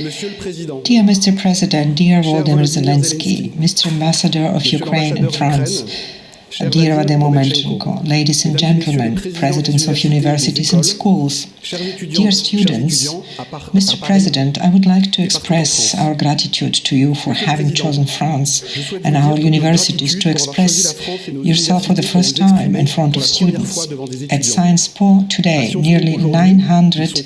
Dear Mr. President, dear Volodymyr Zelensky, Mr. Ambassador of Ukraine and France, dear Vadim Omelchenko, ladies and gentlemen, presidents of universities and schools, dear students, Mr. President, I would like to express our gratitude to you for having chosen France and our universities to express yourself for the first time in front of students. At Sciences Po today, nearly 900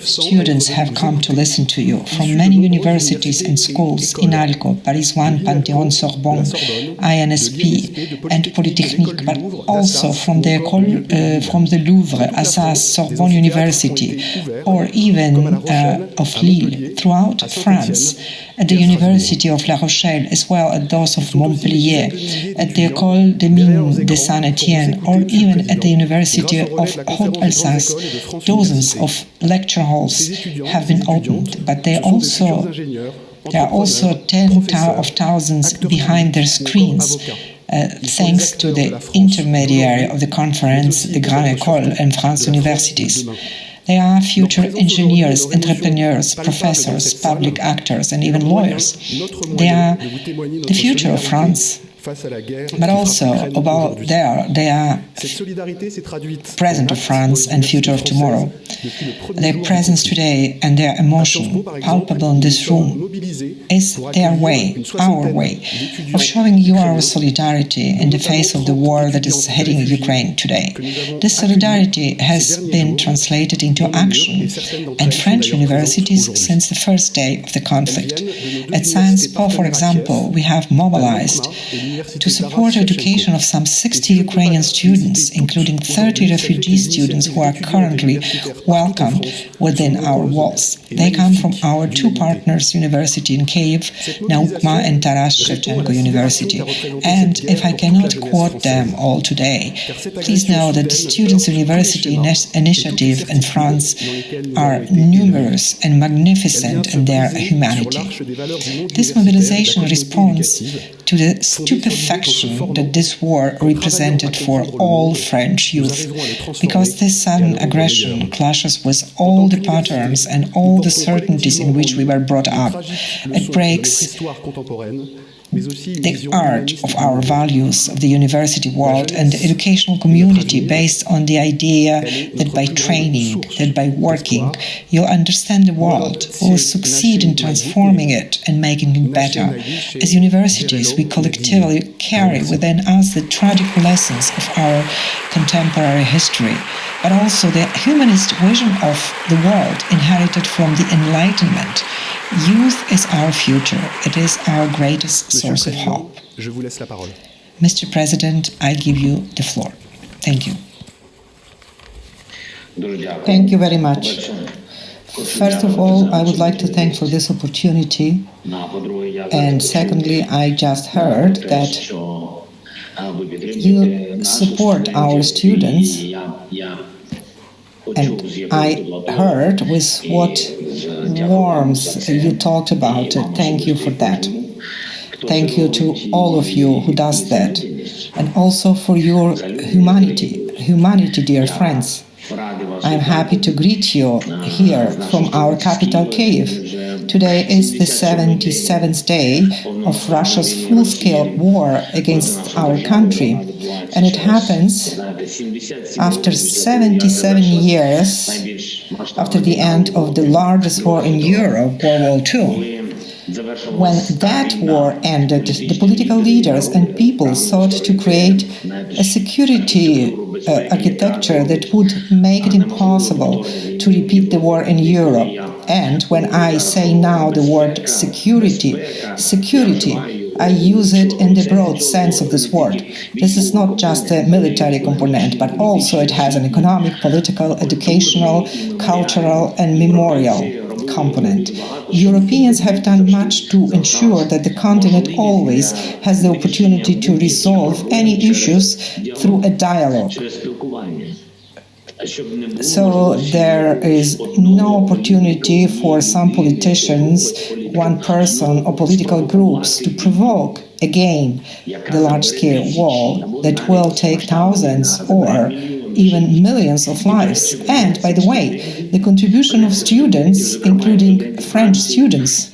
students have come to listen to you from many universities and schools, Inalco, Paris 1, Panthéon-Sorbonne, INSP, and Polytechnique, but also from the Ecole from the Louvre, Assas, Sorbonne University, or even of Lille, throughout France, at the University of La Rochelle, as well as those of Montpellier, at the École des Mines de Saint-Étienne, or even at the University of Haute-Alsace. Dozens of lecture halls have been opened, but there are also tens of thousands behind their screens, thanks to the intermediary of the conference, the Grande École and France universities. They are future engineers, entrepreneurs, professors, public actors, and even lawyers. They are the future of France. But also, they are present of France and future of tomorrow. Their presence today and their emotion, palpable in this room, is their way, our way, of showing you our solidarity in the face of the war that is hitting Ukraine today. This solidarity has been translated into action in French universities since the first day of the conflict. At Sciences Po, for example, we have mobilized to support education of some 60 Ukrainian students, including 30 refugee students who are currently welcomed within our walls. They come from our two partners university in Kyiv, Naukma and Taras Shevchenko University. And if I cannot quote them all today, please know that the Students' University initiative in France are numerous and magnificent in their humanity. This mobilization responds to the stupefaction that this war represented for all French youth, because this sudden aggression clashes with all the patterns and all the certainties in which we were brought up. It breaks the art of our values of the university world and the educational community based on the idea that by training, that by working, you'll understand the world, will succeed in transforming it and making it better. As universities, we collectively carry within us the tragic lessons of our contemporary history, but also the humanist vision of the world inherited from the Enlightenment. Youth is our future. It is our greatest source of hope. Mr. President, I give you the floor. Thank you. Thank you very much. First of all, I would like to thank for this opportunity. And secondly, I just heard that you support our students. And I heard with what warmth you talked about it. Thank you for that. Thank you to all of you who does that. And also for your humanity, dear friends. I'm happy to greet you here from our capital, Kyiv. Today is the 77th day of Russia's full-scale war against our country, and it happens after 77 years after the end of the largest war in Europe, World War II. When that war ended, the political leaders and people sought to create a security architecture that would make it impossible to repeat the war in Europe. And when I say now the word security, I use it in the broad sense of this word. This is not just a military component, but also it has an economic, political, educational, cultural, and memorial component. Europeans have done much to ensure that the continent always has the opportunity to resolve any issues through a dialogue. So there is no opportunity for some politicians, one person or political groups to provoke again the large-scale war that will take thousands or even millions of lives. And, by the way, the contribution of students, including French students,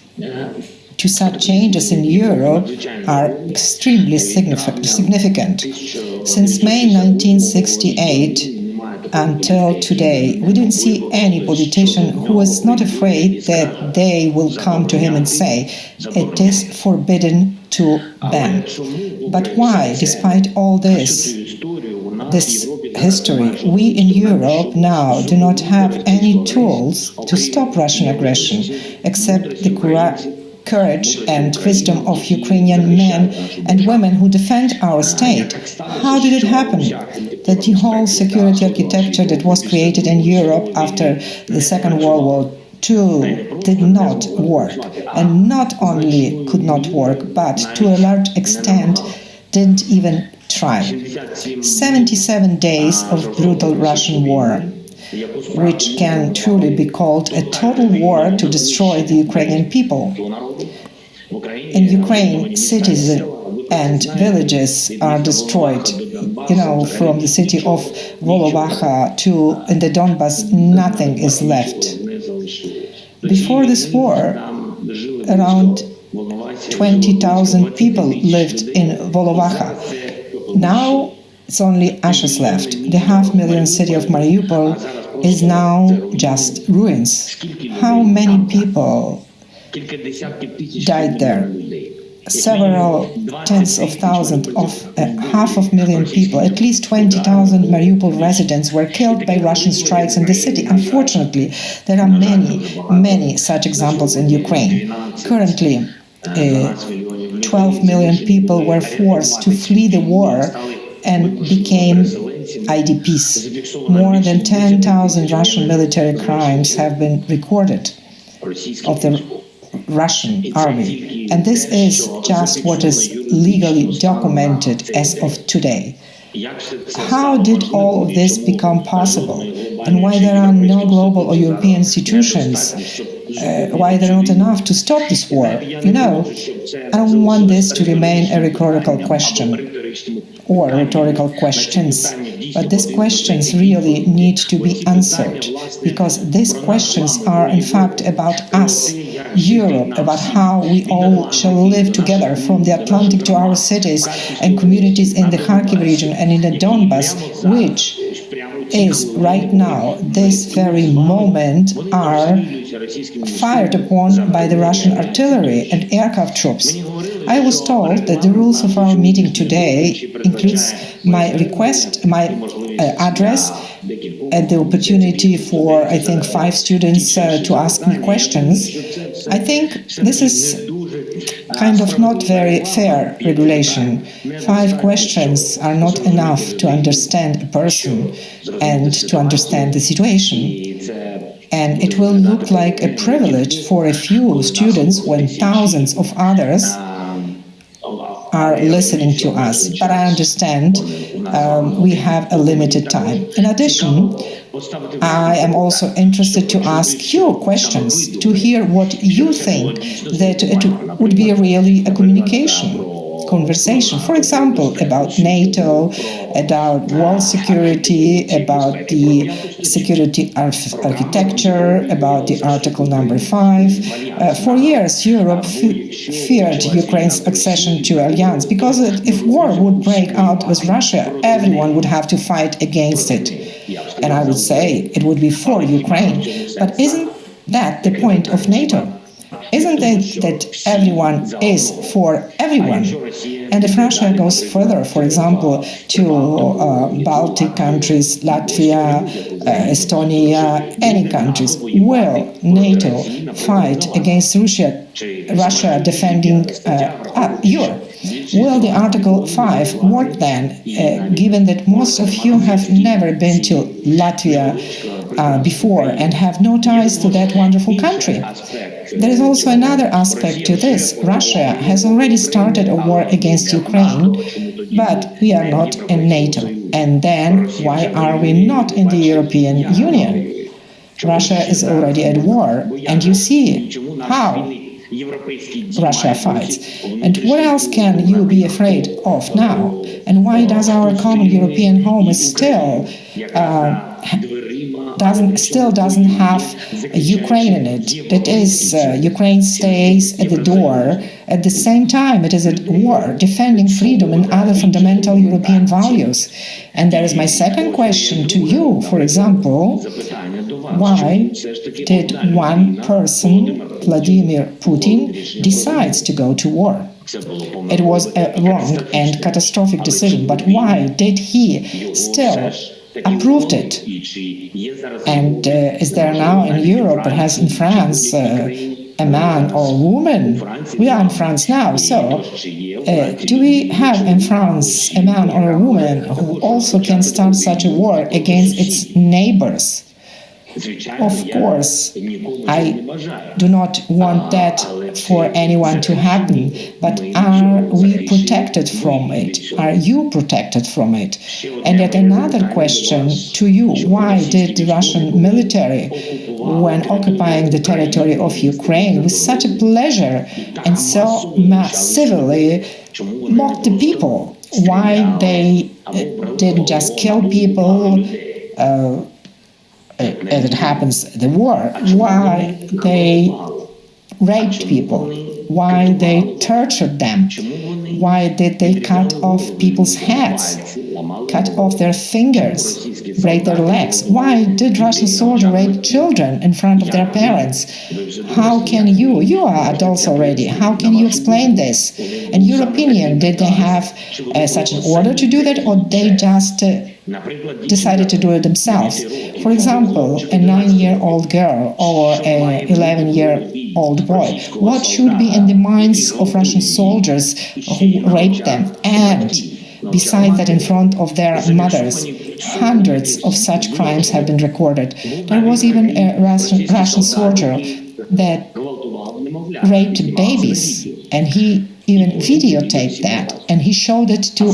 to such changes in Europe are extremely significant. Since May 1968 until today, we didn't see any politician who was not afraid that they will come to him and say, it is forbidden to ban. But why, despite all this history, we in Europe now do not have any tools to stop Russian aggression, except the courage and wisdom of Ukrainian men and women who defend our state? How did it happen that the whole security architecture that was created in Europe after the Second World War II did not work? And not only could not work, but to a large extent didn't even try. 77 days of brutal Russian war, which can truly be called a total war to destroy the Ukrainian people. In Ukraine, cities and villages are destroyed. From the city of Volodymyr to in the Donbas, nothing is left. Before this war, around 20,000 people lived in Volodymyr. Now it's only ashes left. The 500,000 city of Mariupol is now just ruins. How many people died there? Several tens of thousands, of 500,000 people, at least 20,000 Mariupol residents were killed by Russian strikes in the city. Unfortunately, there are many such examples in Ukraine. Currently, 12 million people were forced to flee the war and became IDPs. More than 10,000 Russian military crimes have been recorded of the Russian army. And this is just what is legally documented as of today. How did all of this become possible? And why there are no global or European institutions? Why there are not enough to stop this war? I don't want this to remain a rhetorical question or rhetorical questions, but these questions really need to be answered, because these questions are in fact about us, Europe, about how we all shall live together from the Atlantic to our cities and communities in the Kharkiv region and in the Donbas, which is right now, this very moment, are fired upon by the Russian artillery and aircraft troops. I was told that the rules of our meeting today includes my request, my address, and the opportunity for, I think, 5 students to ask me questions. I think this is kind of not very fair regulation. 5 questions are not enough to understand a person and to understand the situation. And it will look like a privilege for a few students when thousands of others are listening to us. But I understand we have a limited time. In addition, I am also interested to ask you questions, to hear what you think that it would be really a conversation. For example, about NATO, about world security, about the security architecture, about the Article number 5. For years, Europe feared Ukraine's accession to alliance, because if war would break out with Russia, everyone would have to fight against it. And I would say it would be for Ukraine. But isn't that the point of NATO? Isn't it that everyone is for everyone? And if Russia goes further, for example, to Baltic countries, Latvia, Estonia, any countries, will NATO fight against Russia defending Europe? Will the Article 5 work then, given that most of you have never been to Latvia before and have no ties to that wonderful country? There is also another aspect to this. Russia has already started a war against Ukraine, but we are not in NATO. And then why are we not in the European Union? Russia is already at war, and you see how Russia fights. And what else can you be afraid of now? And why does our common European home is still still doesn't have Ukraine in it. That is, Ukraine stays at the door. At the same time, it is at war, defending freedom and other fundamental European values. And there is my second question to you. For example, why did one person, Vladimir Putin, decide to go to war? It was a wrong and catastrophic decision, but why did he still approved it? And is there now in Europe, perhaps in France, a man or a woman? We are in France now, so do we have in France a man or a woman who also can start such a war against its neighbors? Of course, I do not want that for anyone to happen, but are we protected from it? Are you protected from it? And yet another question to you, why did the Russian military, when occupying the territory of Ukraine, with such a pleasure and so massively mock the people? Why they didn't just kill people, as it happens, the war, why they raped people, why they tortured them, why did they cut off people's heads, cut off their fingers, break their legs, why did Russian soldiers rape children in front of their parents? How can you are adults already, how can you explain this? In your opinion, did they have such an order to do that, or they just decided to do it themselves? For example, a 9-year-old girl or an 11-year-old boy, what should be in the minds of Russian soldiers who raped them? And besides that, in front of their mothers, hundreds of such crimes have been recorded. There was even a Russian soldier that raped babies, and he even videotaped that, and he showed it to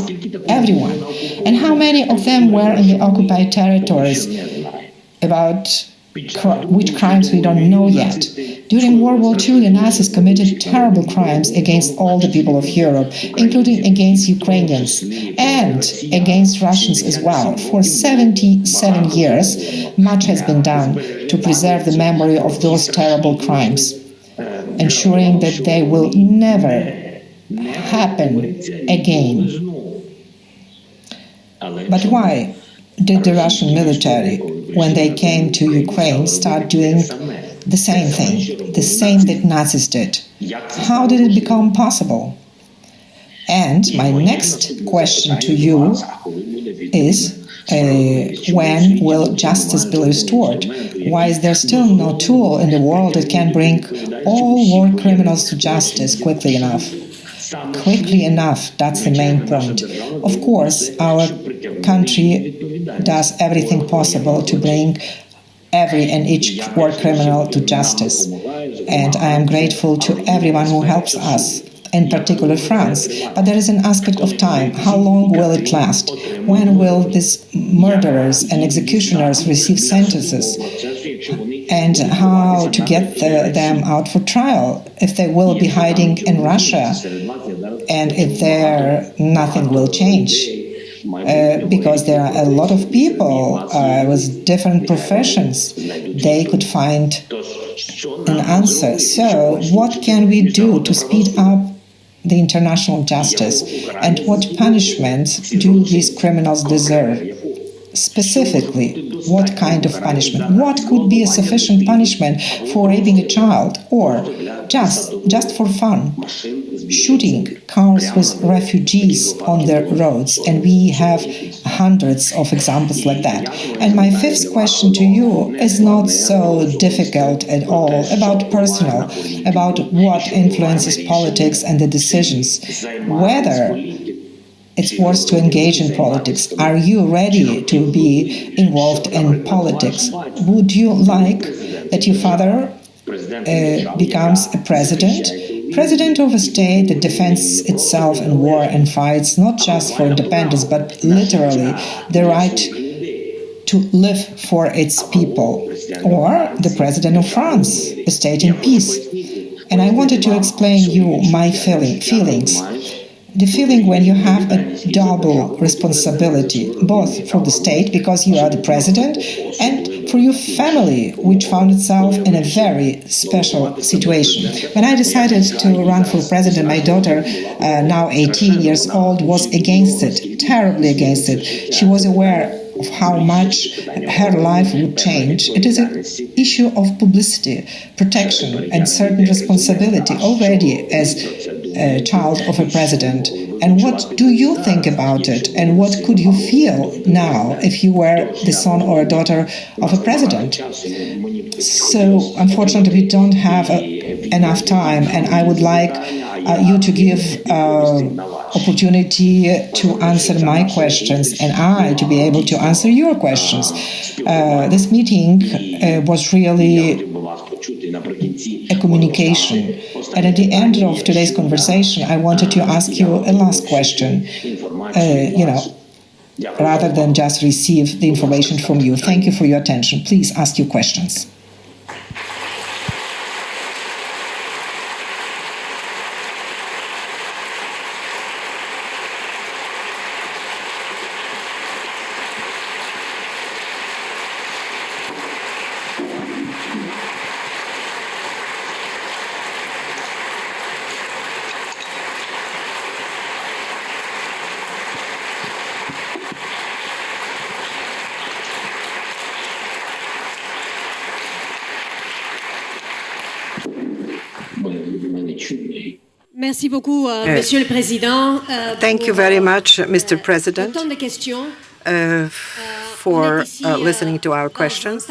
everyone. And how many of them were in the occupied territories? About which crimes we don't know yet. During World War II, the Nazis committed terrible crimes against all the people of Europe, including against Ukrainians and against Russians as well. For 77 years, much has been done to preserve the memory of those terrible crimes, ensuring that they will never happen again. But why did the Russian military, when they came to Ukraine, start doing the same thing, the same that Nazis did? How did it become possible? And my next question to you is, when will justice be restored? Why is there still no tool in the world that can bring all war criminals to justice quickly enough? Quickly enough, that's the main point. Of course, our country does everything possible to bring every and each war criminal to justice. And I am grateful to everyone who helps us, in particular France. But there is an aspect of time. How long will it last? When will these murderers and executioners receive sentences? And how to get them out for trial, if they will be hiding in Russia, and if there nothing will change. Because there are a lot of people with different professions, they could find an answer. So what can we do to speed up the international justice, and what punishments do these criminals deserve? Specifically, what kind of punishment? What could be a sufficient punishment for raping a child, or just for fun, shooting cars with refugees on the roads? And we have hundreds of examples like that. And my fifth question to you is not so difficult at all, about personal, about what influences politics and the decisions, whether it's worth to engage in politics. Are you ready to be involved in politics? Would you like that your father becomes a president of a state that defends itself in war and fights not just for independence, but literally the right to live for its people? Or the president of France, a state in peace? And I wanted to explain you my feelings. the feeling when you have a double responsibility, both for the state, because you are the president, and for your family, which found itself in a very special situation. When I decided to run for president, my daughter, now 18 years old, was against it, terribly against it. She was aware of how much her life would change. It is an issue of publicity, protection, and certain responsibility already as a child of a president. And what do you think about it? And what could you feel now if you were the son or a daughter of a president? So, unfortunately, we don't have enough time, and I would like you to give opportunity to answer my questions and I to be able to answer your questions. This meeting was really a communication. And at the end of today's conversation, I wanted to ask you a last question, rather than just receive the information from you. Thank you for your attention. Please ask your questions. Merci beaucoup, Monsieur le Président. Thank you very much, Mr. President, for listening to our questions.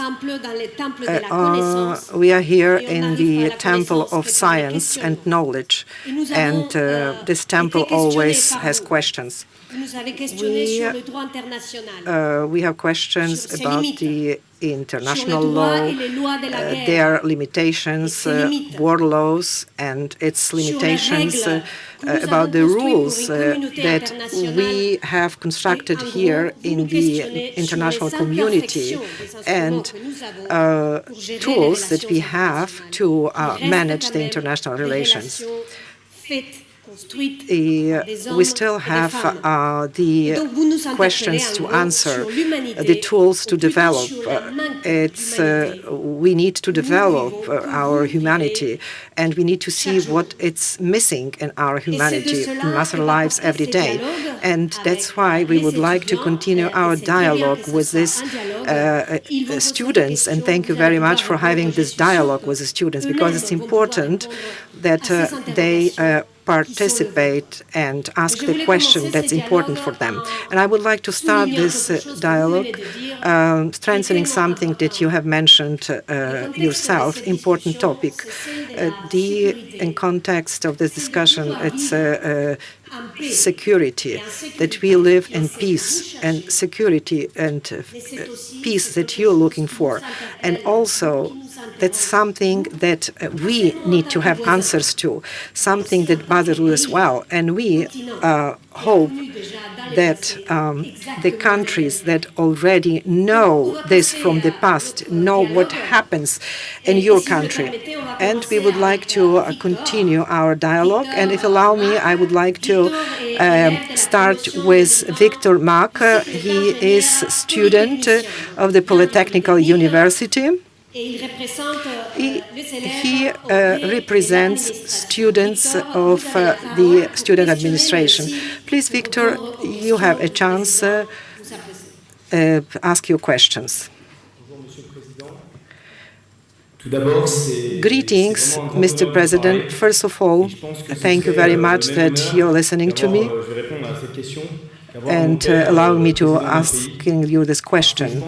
We are here in the Temple of Science and Knowledge, and this temple always has questions. We have questions about the international law, their limitations, war laws, and its limitations, about the rules that we have constructed here in the international community, and tools that we have to manage the international relations. We still have the questions to answer, the tools to develop. We need to develop our humanity, and we need to see what it's missing in our humanity, in our lives every day. And that's why we would like to continue our dialogue with these students. And thank you very much for having this dialogue with the students, because it's important that they participate and ask the question that's important for them. And I would like to start this dialogue strengthening something that you have mentioned yourself, important topic. In context of this discussion, it's security, that we live in peace, and security and peace that you're looking for. And also, that's something that we need to have answers to, something that bothers us as well. And we hope that the countries that already know this from the past know what happens in your country. And we would like to continue our dialogue. And if you allow me, I would like to start with Victor Mack. He is a student of the Polytechnical University. He represents students of the student administration. Please, Victor, you have a chance to ask your questions. Greetings, Mr. President. First of all, thank you very much that you're listening to me and allowing me to ask you this question.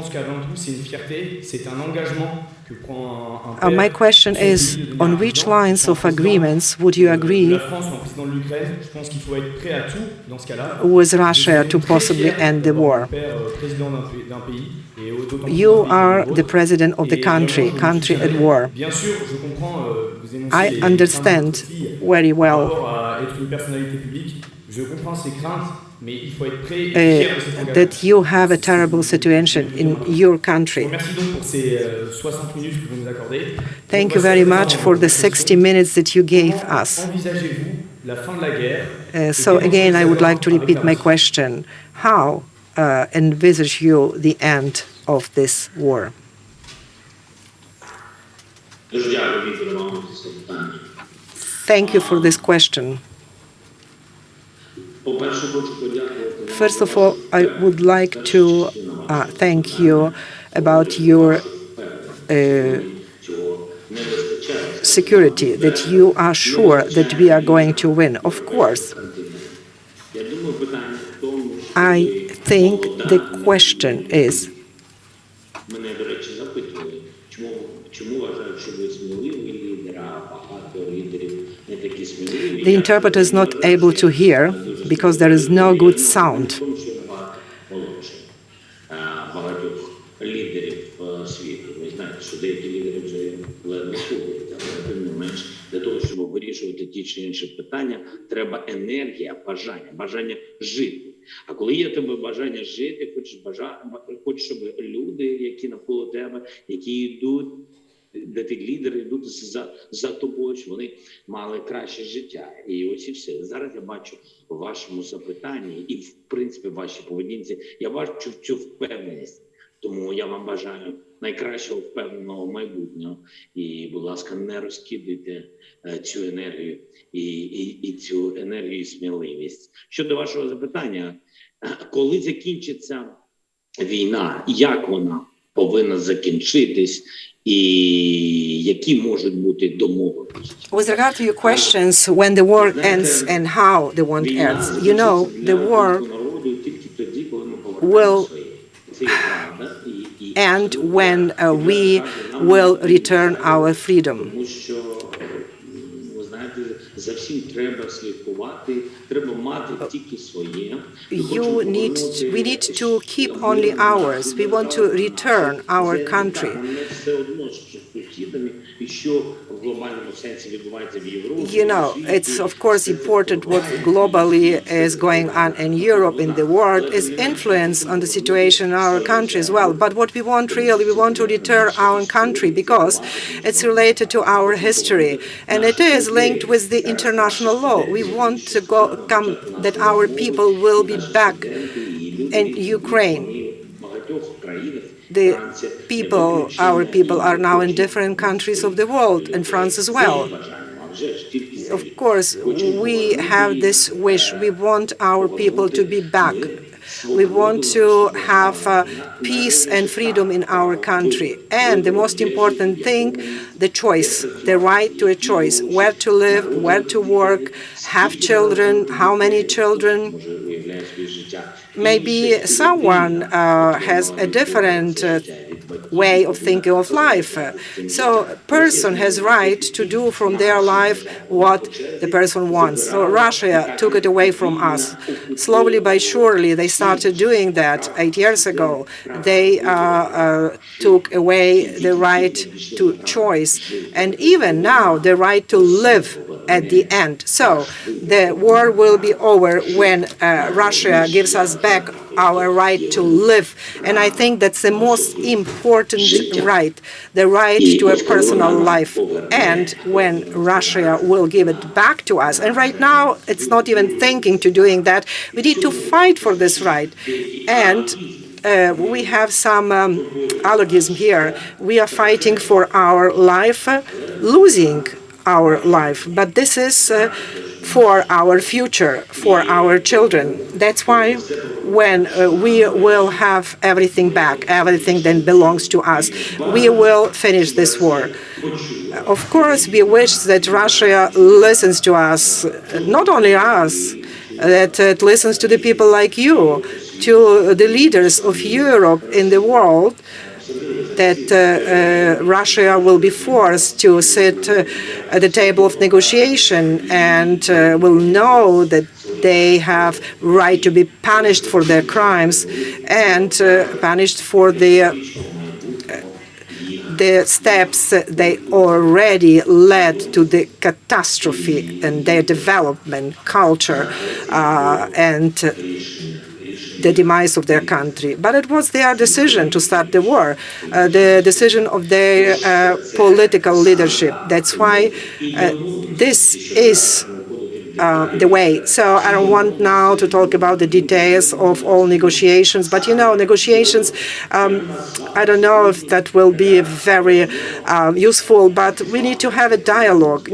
My question is, on which lines of agreements would you agree with Russia to possibly end the war? You are the president of the country at war. I understand very well that you have a terrible situation in your country. Thank you very much for the 60 minutes that you gave us. So again, I would like to repeat my question. How envisage you the end of this war? Thank you for this question. First of all, I would like to thank you about your security, that you are sure that we are going to win. Of course, I think the question is, the interpreter is not able to hear because there is no good sound. Для того, щоб вирішувати ті чи інші питання, треба енергія, бажання жити. А коли є тебе бажання жити, хочеш, щоб люди, які навколо тебе, які йдуть, де ті лідери йдуть за тобою, щоб вони мали краще життя. І ось і все. Зараз я бачу в вашому запитанні і, в принципі, в вашій поведінці, я бачу цю впевненість. Тому я вам бажаю найкращого впевненого майбутнього. І, будь ласка, не розкидайте цю енергію і цю енергію і сміливість. Щодо вашого запитання, коли закінчиться війна, як вона повинна закінчитись, і які можуть бути домовленості? With regard to your questions, when the war ends and how the war ends, you know, the war will and when we will return our freedom. We need to keep only ours. We want to return our country. You know, it's of course important what globally is going on in Europe, in the world, is influence on the situation in our country as well. But what we want really, we want to return our country because it's related to our history and it is linked with the international law. We want to that our people will be back in Ukraine. Our people are now in different countries of the world, and France as well. Of course, we have this wish. We want our people to be back. We want to have peace and freedom in our country. And the most important thing, the choice, the right to a choice, where to live, where to work, have children, how many children. Maybe someone has a different way of thinking of life. So a person has right to do from their life what the person wants. So Russia took it away from us. Slowly but surely they started doing that 8 years ago. They took away the right to choice and even now the right to live at the end. So the war will be over when Russia gives us back our right to live. And I think that's the most important right, the right to a personal life. And when Russia will give it back to us, and right now it's not even thinking to doing that, we need to fight for this right. And we have some allogism here. We are fighting for our life, losing our life. But this is for our future, for our children. That's why when we will have everything back, everything that belongs to us, we will finish this war. Of course, we wish that Russia listens to us, not only us, that it listens to the people like you, to the leaders of Europe in the world, that Russia will be forced to sit at the table of negotiation and will know that they have right to be punished for their crimes and punished for the steps they already led to the catastrophe in their development, culture, and the demise of their country. But it was their decision to start the war, the decision of their political leadership. That's why this is the way. So I don't want now to talk about the details of all negotiations, but negotiations, I don't know if that will be very useful, but we need to have a dialogue.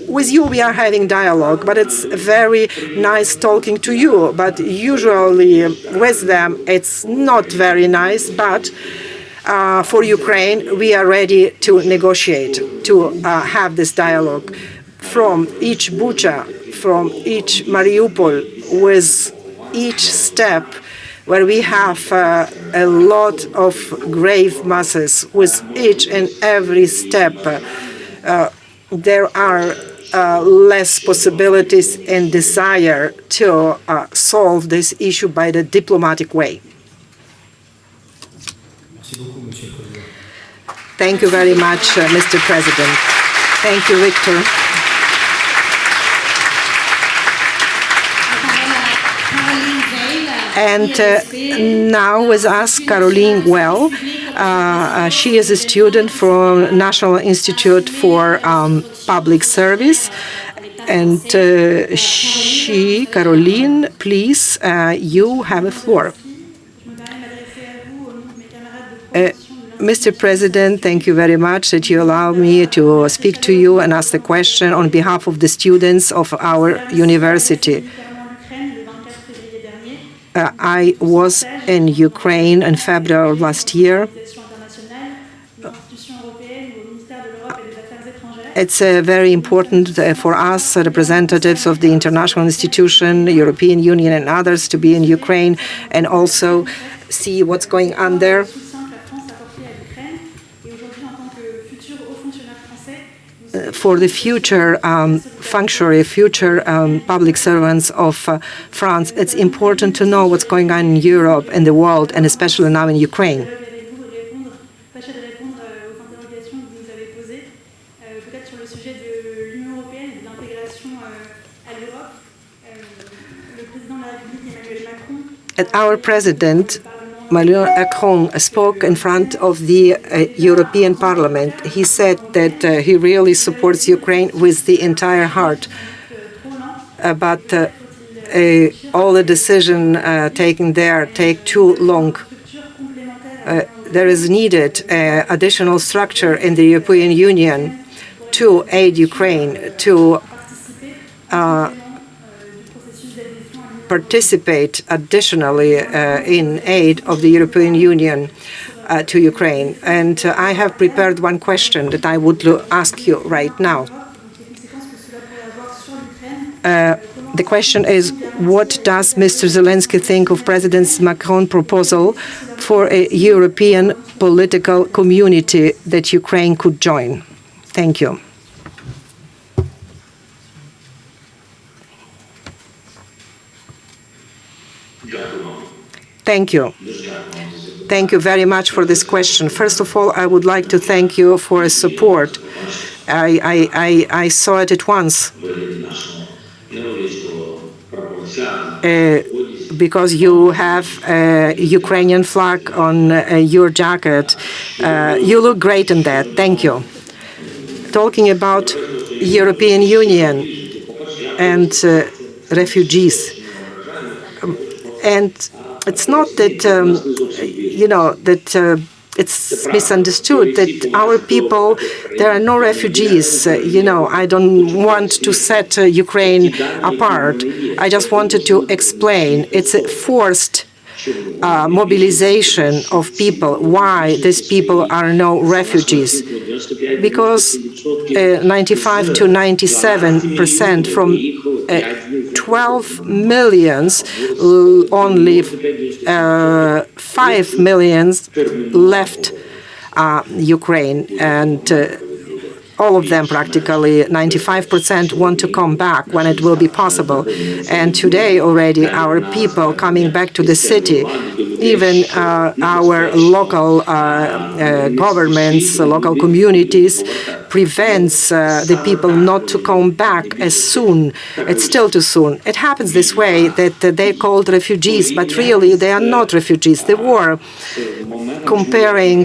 With you we are having dialogue, but it's very nice talking to you, but usually with them it's not very nice, but for Ukraine, we are ready to negotiate, to have this dialogue. From each Bucha, from each Mariupol, with each step where we have a lot of grave masses, with each and every step, there are less possibilities and desire to solve this issue by the diplomatic way. Thank you very much, Mr. President. Thank you, Victor. And now with us, Caroline Well. She is a student from National Institute for Public Service. And Caroline, please, you have the floor. Mr. President, thank you very much that you allow me to speak to you and ask the question on behalf of the students of our university. I was in Ukraine in February of last year. It's very important for us, representatives of the international institution, European Union and others, to be in Ukraine and also see what's going on there. For the future functionary, future public servants of France, it's important to know what's going on in Europe and the world, and especially now in Ukraine. Our president, Emmanuel Macron, spoke in front of the European Parliament. He said that he really supports Ukraine with the entire heart. But all the decisions taken there take too long. There is needed additional structure in the European Union to aid Ukraine, to participate additionally in aid of the European Union to Ukraine. And I have prepared one question that I would ask you right now. The question is, what does Mr. Zelensky think of President Macron's proposal for a European political community that Ukraine could join? Thank you. Thank you. Thank you very much for this question. First of all, I would like to thank you for his support. I saw it at once. Because you have a Ukrainian flag on your jacket. You look great in that. Thank you. Talking about European Union and refugees. And it's not that, it's misunderstood that our people, there are no refugees. I don't want to set Ukraine apart. I just wanted to explain. It's a forced mobilization of people. Why these people are no refugees? Because 95 to 97% from 12 millions, only 5 millions left Ukraine, and all of them, practically 95%, want to come back when it will be possible. And today already our people coming back to the city, even our local governments, local communities, prevents the people not to come back as soon. It's still too soon. It happens this way that they're called refugees, but really they are not refugees. The war, comparing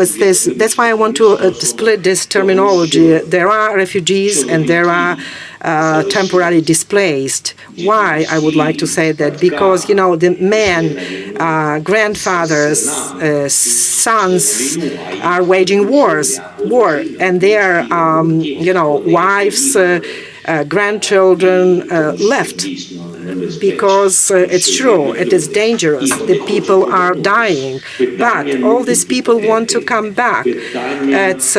with this, that's why I want to split this terminology. There are refugees and there are temporarily displaced. Why I would like to say that? Because, the men, grandfathers, sons are waging war, and their, wives, grandchildren left. Because it's true, it is dangerous. The people are dying, but all these people want to come back. It's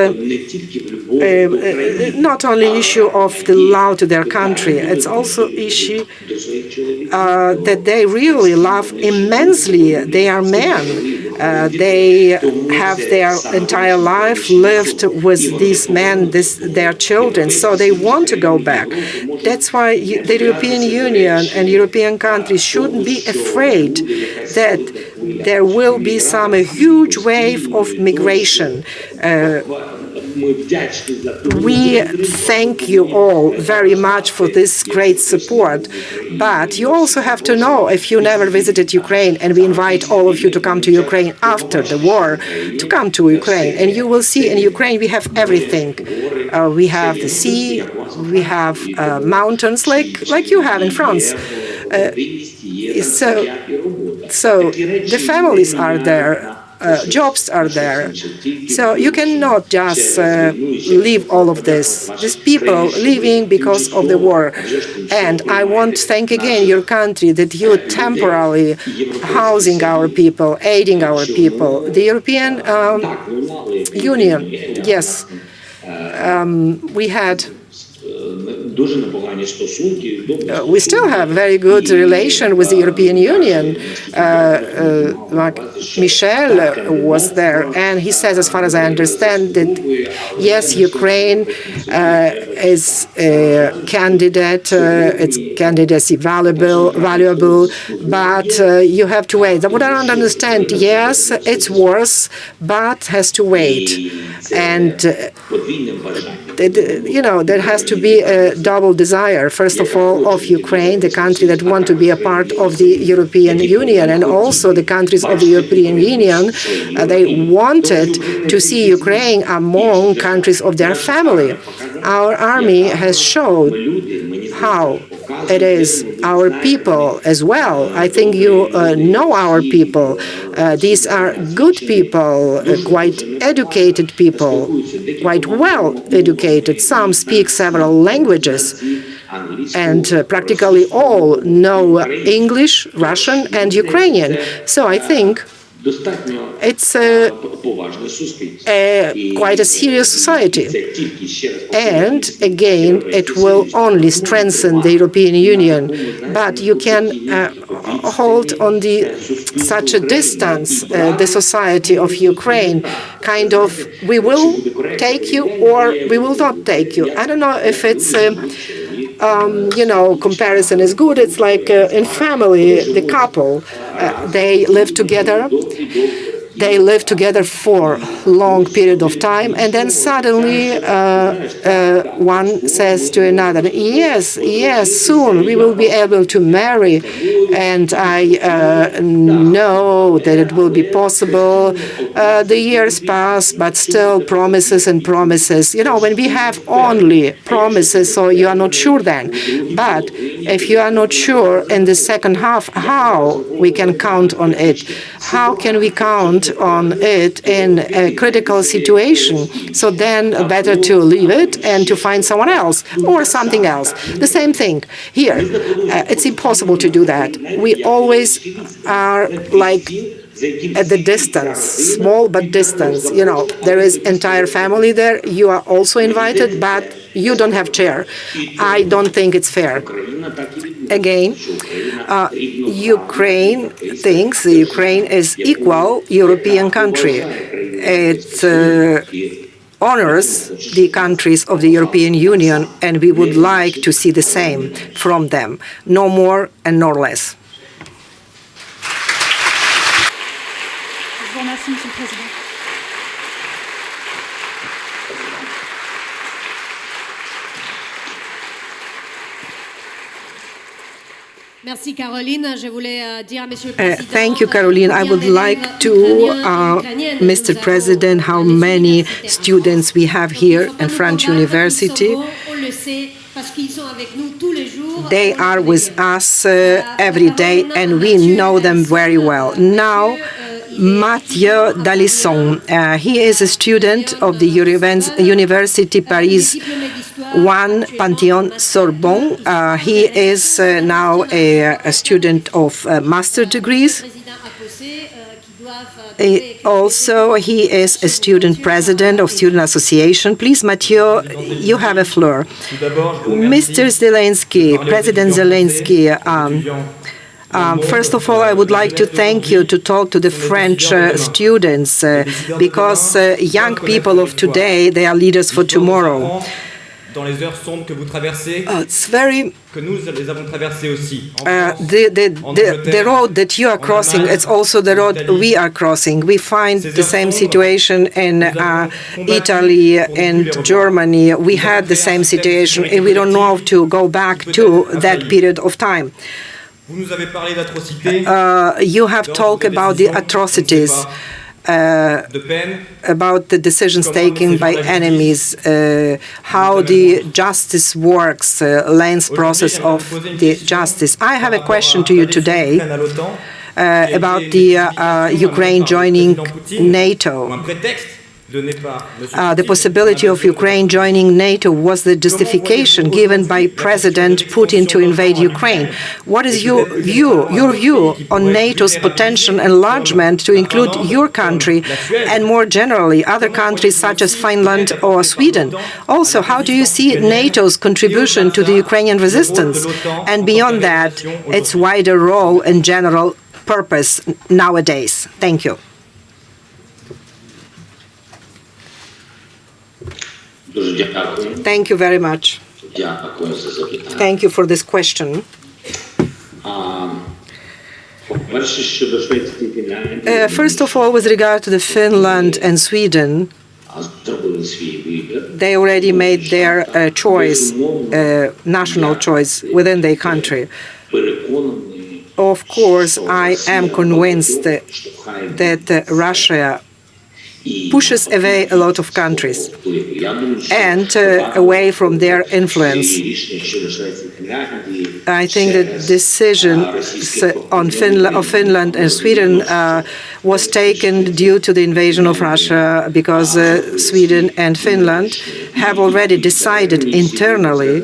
not only issue of the love to their country. It's also issue that they really love immensely. They are men. They have their entire life lived with these men, their children, so they want to go back. That's why the European Union and European countries shouldn't be afraid that there will be some huge wave of migration. We thank you all very much for this great support, but you also have to know, if you never visited Ukraine, and we invite all of you to come to Ukraine after the war, to come to Ukraine, and you will see in Ukraine we have everything. We have the sea, we have mountains like you have in France. So the families are there. Jobs are there. So you cannot just leave all of this. These people leaving because of the war. And I want to thank again your country that you temporarily housing our people, aiding our people. The European Union, yes, we had. We still have very good relation with the European Union. Like Michel was there, and he says, as far as I understand, that yes, Ukraine is a candidate, its candidacy valuable, but you have to wait. What I don't understand, yes, it's worse, but has to wait. And, there has to be a double desire, first of all, of Ukraine, the country that want to be a part of the European Union, and also the countries of the European Union, they wanted to see Ukraine among countries of their family. Our army has shown how it is our people as well. I think you know our people. These are good people, quite educated people, quite well educated. Some speak several languages, and practically all know English, Russian, and Ukrainian. So I think it's quite a serious society. And again, it will only strengthen the European Union. But you can hold on such a distance the society of Ukraine, kind of, we will take you or we will not take you. I don't know if it's comparison is good. It's like in family, the couple, they live together. They live together for a long period of time, and then suddenly one says to another, yes, soon we will be able to marry, and I know that it will be possible. The years pass, but still promises and promises. When we have only promises, so you are not sure then. But if you are not sure in the second half, how we can count on it? How can we count on it in a critical situation? So then better to leave it and to find someone else or something else. The same thing here. It's impossible to do that. We always are like at the distance, small but distance. There is entire family there. You are also invited, but you don't have chair. I don't think it's fair. Again, Ukraine thinks Ukraine is equal European country. It honors the countries of the European Union, and we would like to see the same from them, no more and no less. Thank you, Caroline. I would like to, Mr. President, how many students we have here in French University. They are with us every day, and we know them very well. Now, Mathieu D'Alisson, he is a student of the Université de Paris 1 Panthéon-Sorbonne. He is now a student of master degrees. Also, he is a student president of student association. Please, Mathieu, you have a floor. Mr. Zelensky, President Zelensky, first of all, I would like to thank you to talk to the French students because young people of today, they are leaders for tomorrow. It's very the road that you are crossing, it's also the road we are crossing. We find the same situation in Italy and Germany. We had the same situation, and we don't know how to go back to that period of time. You have talked about the atrocities, about the decisions taken by enemies, how the justice works, length process of the justice. I have a question to you today about the Ukraine joining NATO. The possibility of Ukraine joining NATO was the justification given by President Putin to invade Ukraine. What is your view on NATO's potential enlargement to include your country and more generally other countries such as Finland or Sweden? Also, how do you see NATO's contribution to the Ukrainian resistance and beyond that, its wider role and general purpose nowadays? Thank you. Thank you very much. Thank you for this question. First of all, with regard to the Finland and Sweden, they already made their choice, national choice within their country. Of course, I am convinced that Russia pushes away a lot of countries and away from their influence. I think the decision of Finland and Sweden was taken due to the invasion of Russia because Sweden and Finland have already decided internally.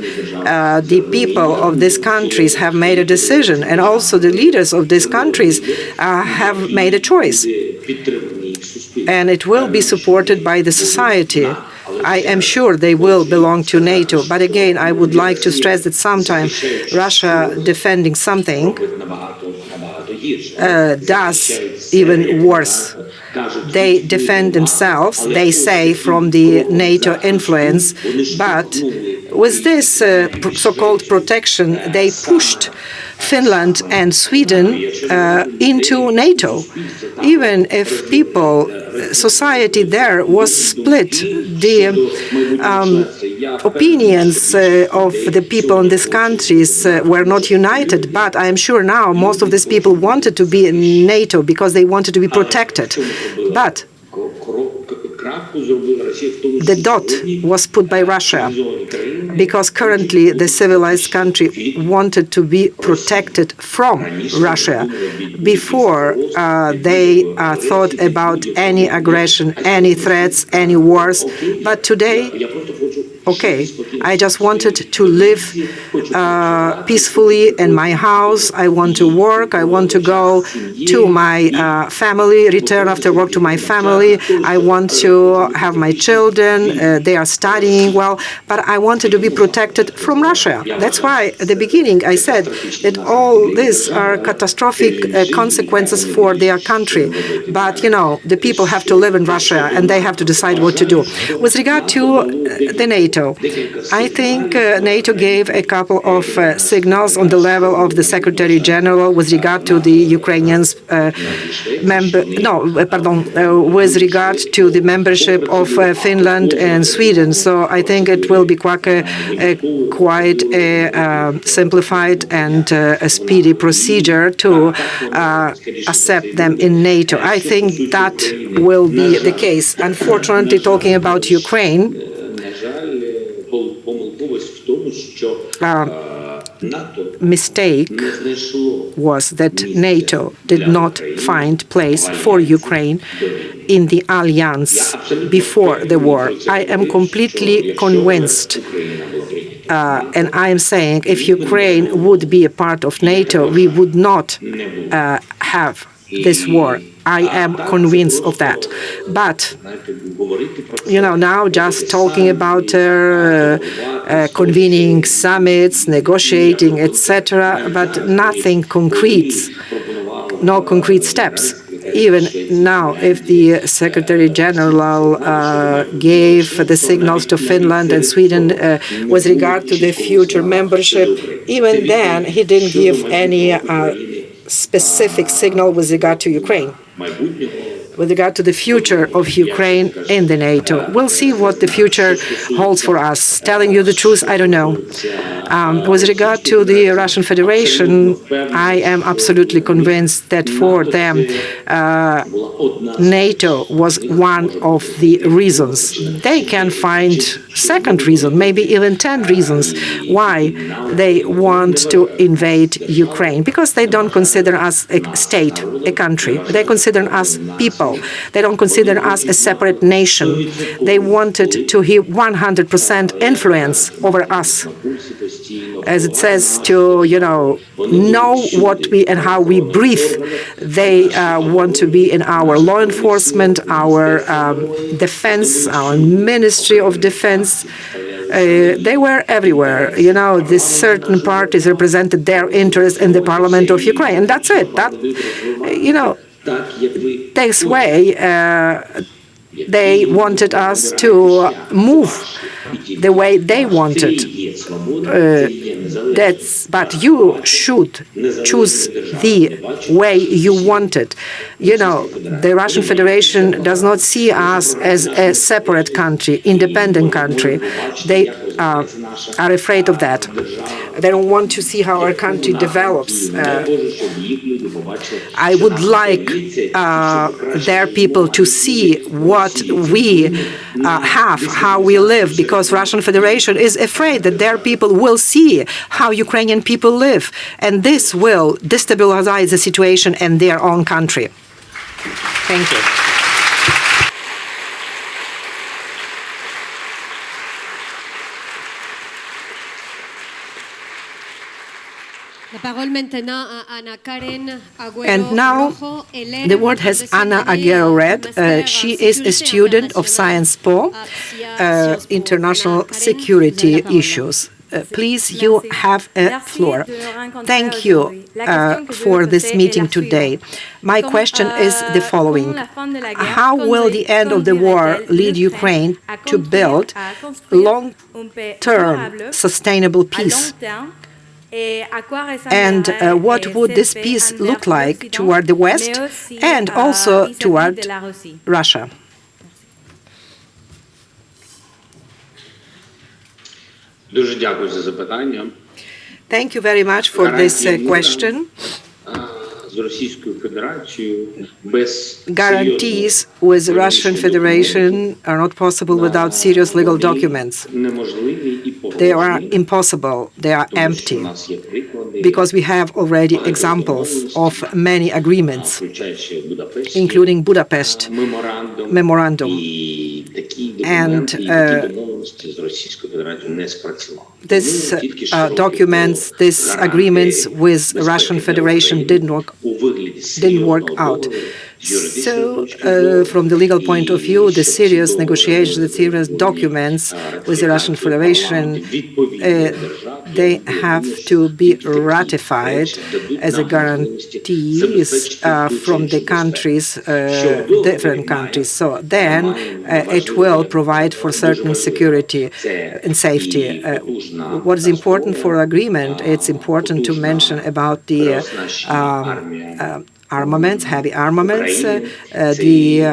The people of these countries have made a decision, and also the leaders of these countries have made a choice. And it will be supported by the society. I am sure they will belong to NATO. But again, I would like to stress that sometimes Russia defending something does even worse. They defend themselves, they say, from the NATO influence, but with this so-called protection, they pushed Finland and Sweden into NATO. Even if society there was split, the opinions of the people in these countries were not united. But I am sure now most of these people wanted to be in NATO because they wanted to be protected. But the dot was put by Russia because currently the civilized country wanted to be protected from Russia before they thought about any aggression, any threats, any wars. But today, okay, I just wanted to live peacefully in my house. I want to work. I want to go to my family, return after work to my family. I want to have my children. They are studying well, but I wanted to be protected from Russia. That's why at the beginning I said that all these are catastrophic consequences for their country. But, the people have to live in Russia and they have to decide what to do. With regard to the NATO, NATO. I think NATO gave a couple of signals on the level of the Secretary General with regard to the Ukrainians with regard to the membership of Finland and Sweden. So I think it will be quite a simplified and a speedy procedure to accept them in NATO. I think that will be the case. Unfortunately, talking about Ukraine, mistake was that NATO did not find place for Ukraine in the alliance before the war. I am completely convinced, and I am saying if Ukraine would be a part of NATO, we would not have this war. I am convinced of that. But, now just talking about convening summits, negotiating, etc., but nothing concrete, no concrete steps. Even now, if the Secretary General gave the signals to Finland and Sweden with regard to the future membership, even then he didn't give any specific signal with regard to Ukraine, with regard to the future of Ukraine in the NATO. We'll see what the future holds for us. Telling you the truth, I don't know. With regard to the Russian Federation, I am absolutely convinced that for them, NATO was one of the reasons. They can find second reason, maybe even 10 reasons why they want to invade Ukraine, because they don't consider us a state, a country. They consider us people. They don't consider us a separate nation. They wanted to have 100% influence over us. As it says, to know what we and how we breathe. They want to be in our law enforcement, our defense, our Ministry of Defense. They were everywhere. This certain parties represented their interest in the Parliament of Ukraine, and that's it. That this way, they wanted us to move the way they wanted. But you should choose the way you want it. The Russian Federation does not see us as a separate country, independent country. They are afraid of that. They don't want to see how our country develops. I would like their people to see what we have, how we live, because Russian Federation is afraid that their people will see how Ukrainian people live, and this will destabilize the situation in their own country. Thank you. And now the word has Anna Aguero read. She is a student of Science Po, International Security Issues. Please, you have a floor. Thank you for this meeting today. My question is the following. How will the end of the war lead Ukraine to build long-term sustainable peace? And what would this peace look like toward the West and also toward Russia? Thank you very much for this question. Guarantees with the Russian Federation are not possible without serious legal documents. They are impossible. They are empty. Because we have already examples of many agreements, including Budapest Memorandum. And these documents, these agreements with Russian Federation didn't work out. So, from the legal point of view, the serious negotiations, the serious documents with the Russian Federation, they have to be ratified as a guarantees from the countries, different countries. So then it will provide for certain security and safety. What is important for agreement, it's important to mention about the armaments, heavy armaments, the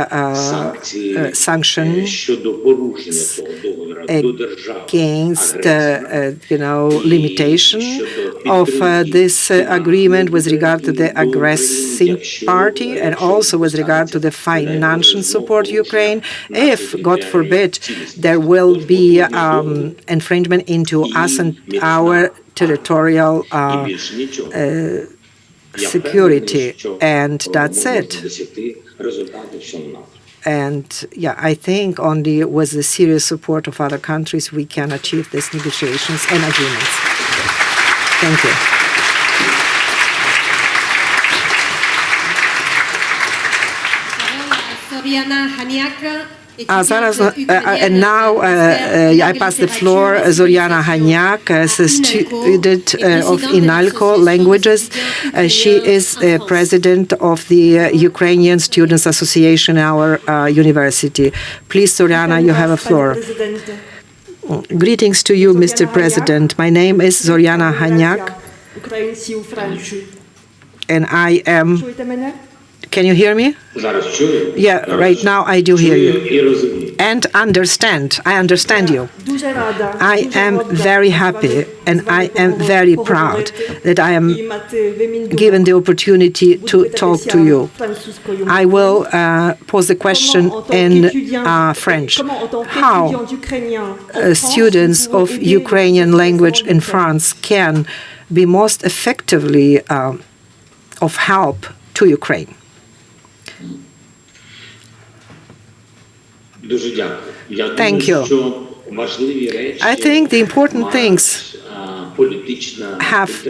sanctions against, limitation of this agreement with regard to the aggressing party and also with regard to the financial support to Ukraine. If, God forbid, there will be infringement into us and our territorial security, and that's it. And I think only with the serious support of other countries we can achieve these negotiations and agreements. Thank you. And now I pass the floor Zoriana Haniak, as a student of Inalco languages. She is president of the Ukrainian Students Association at our university. Please, Zoriana, you have a floor. Greetings to you, Mr. President. My name is Zoriana Haniak, and I am... Can you hear me? Yeah, right now I do hear you. And understand. I understand you. I am very happy and I am very proud that I am given the opportunity to talk to you. I will pose the question in French. How students of Ukrainian language in France can be most effectively of help to Ukraine? Thank you. I think the important things have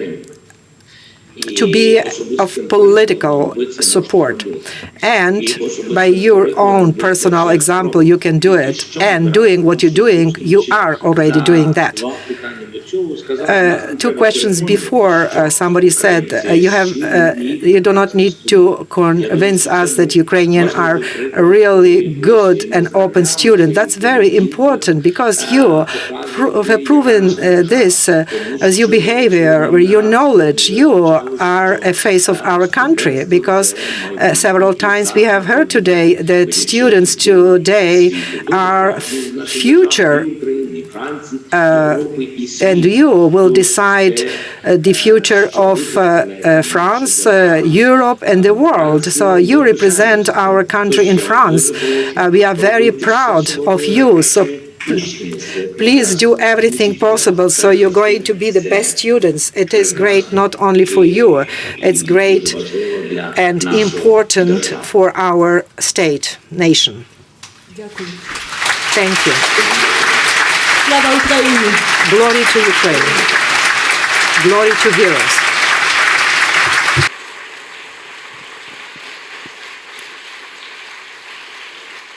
to be of political support. And by your own personal example, you can do it. And doing what you're doing, you are already doing that. Two questions before, somebody said you do not need to convince us that Ukrainians are a really good and open student. That's very important because you have proven this as your behavior, your knowledge. You are a face of our country because several times we have heard today that students today are future. And you will decide the future of France, Europe, and the world. So you represent our country in France. We are very proud of you. So please do everything possible so you're going to be the best students. It is great not only for you, it's great and important for our state, nation. Thank you. Glory to Ukraine. Glory to heroes.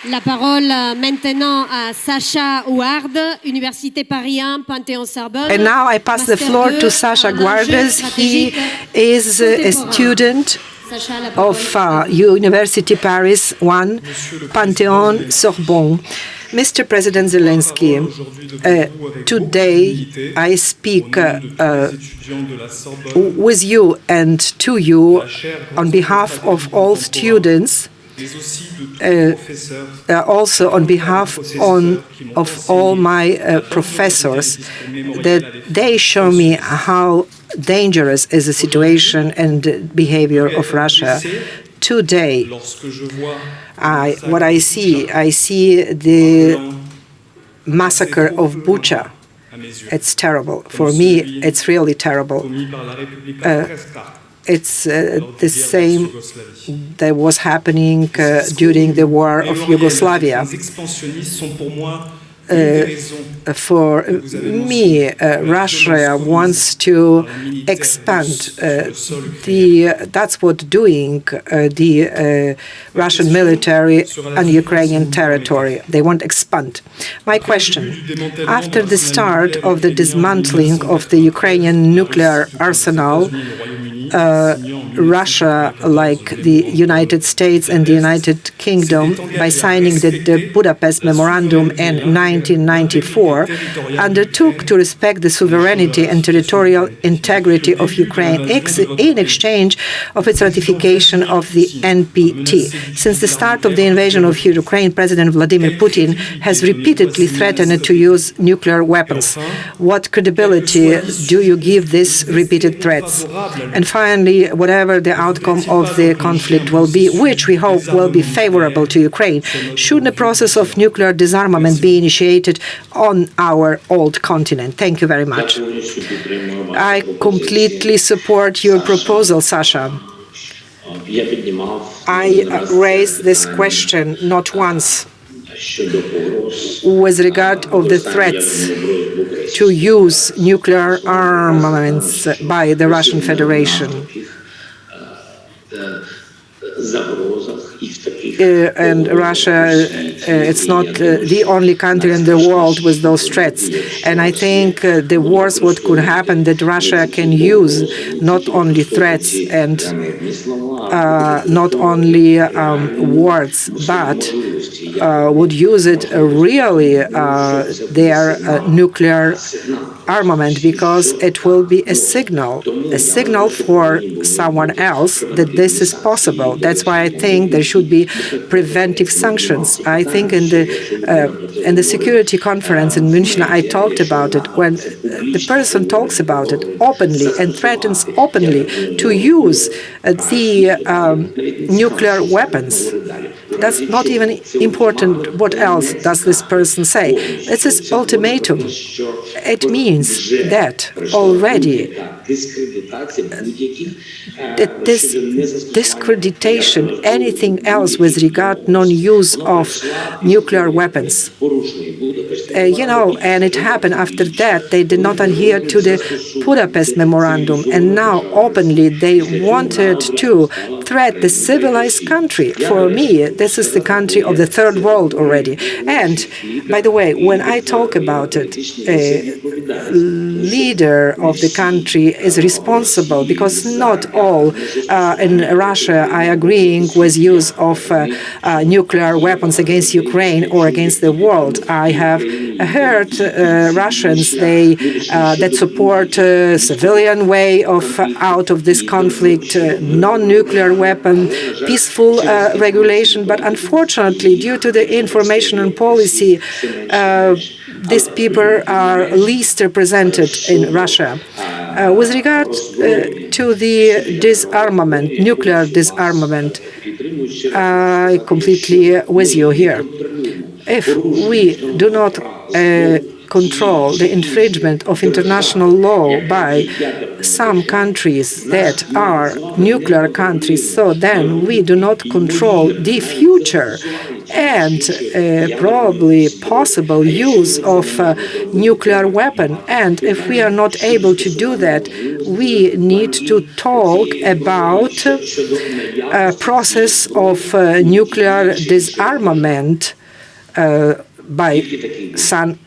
La parole maintenant à Sacha Houard, Université Paris 1, Panthéon-Sorbonne. And now I pass the floor to Sacha Guardes. He is a student of Université Paris 1, Panthéon-Sorbonne. Mr. President Zelensky, today I speak with you and to you on behalf of all students, also on behalf of all my professors, that they show me how dangerous is the situation and behavior of Russia today. What I see the massacre of Bucha. It's terrible. For me, it's really terrible. It's the same that was happening during the war of Yugoslavia. for me, Russia wants to expand. That's what doing the Russian military on Ukrainian territory. They want to expand. My question: after the start of the dismantling of the Ukrainian nuclear arsenal, Russia, like the United States and the United Kingdom, by signing the Budapest Memorandum in 1994, undertook to respect the sovereignty and territorial integrity of Ukraine in exchange of its ratification of the NPT. Since the start of the invasion of Ukraine, President Vladimir Putin has repeatedly threatened to use nuclear weapons. What credibility do you give these repeated threats? And finally, whatever the outcome of the conflict will be, which we hope will be favorable to Ukraine, should the process of nuclear disarmament be initiated on our old continent? Thank you very much. I completely support your proposal, Sasha. I raised this question not once with regard of the threats to use nuclear armaments by the Russian Federation. And Russia, it's not the only country in the world with those threats. And I think the worst what could happen that Russia can use not only threats and not only words, but would use it really their nuclear armament, because it will be a signal for someone else that this is possible. That's why I think there should be preventive sanctions. I think in the security conference in München, I talked about it. When the person talks about it openly and threatens openly to use the nuclear weapons, that's not even important what else does this person say. It's his ultimatum. It means that already that this discreditation, anything else with regard non-use of nuclear weapons, and it happened after that. They did not adhere to the Budapest Memorandum, and now openly they wanted to threat the civilized country. For me, this is the country of the third world already. And by the way, when I talk about it, a leader of the country is responsible, because not all in Russia are agreeing with use of nuclear weapons against Ukraine or against the world. I have heard Russians that support a civilian way of out of this conflict, non-nuclear weapon, peaceful regulation. But unfortunately, due to the information and policy, these people are least represented in Russia. With regard to the disarmament, nuclear disarmament, I completely with you here. If we do not control the infringement of international law by some countries that are nuclear countries, so then we do not control the future and probably possible use of nuclear weapon. And if we are not able to do that, we need to talk about a process of nuclear disarmament by some